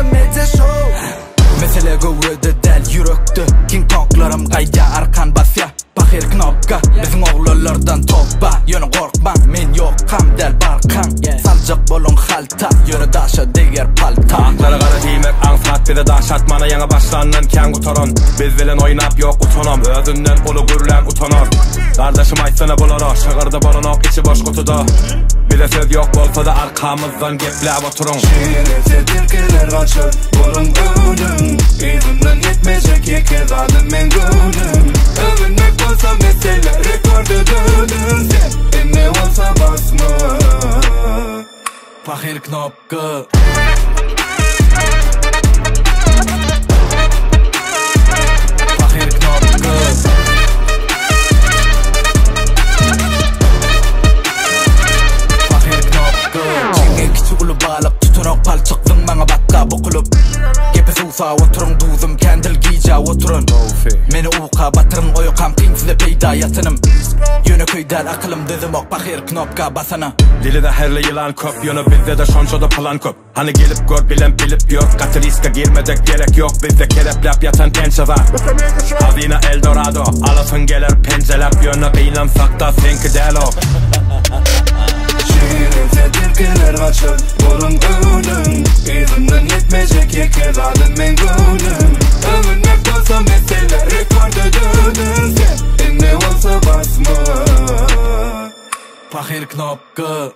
Media Show. Mesele gövde del yürekti King Konglarım qayda arkan basya Bahir knopka Bizim oğullardan toppa Yönü korkma men yok kam del barkan Saljak bolun halta Yönü daşa deger palta Aklara kara diymek ansat bir de daşat Mana yana başlanın ken utoron Biz bilen oynap yok utonom Özünden ulu gürlen utonor Kardeşim aytsana bulara Şığırdı bolunok içi boş kutuda Bir de söz yok bolsa da arkamızdan geplep oturun Şiirete tilkiler kaçır Bolun gülüm İzimden yetmeyecek yeke zalim men gülüm Övünmek olsa mesele rekord ödülüm Sen ne olsa basma Bahir knopka Bahir knopka Bahir knopka Çenge kiçi ulu balık tutunok palçıktın bana bakka bu kulüp Gepe susa oturun duzum kendil giyca oturun Meni uqa batırın oyukam qingside peyda yatınım Yönü köydel akılım dizim ok bahir knopka basana Dili de herli yılan köp Yönü bizde de şonşoda plan köp Hani gelip gör bilen bilip yok Katı riske girmedek gerek yok Bizde kereplep yatan pençe var Hazine Eldorado Alasın gelir pencelep Yönü kıyılamsak da senki del o Şiirete tilkiler kaçır Bolun gülüm İzimden yetmeyecek yeke zalim men gülüm Övünmek olsa mesele rekord ödülüm Sen ne olsa basma Bahir knopka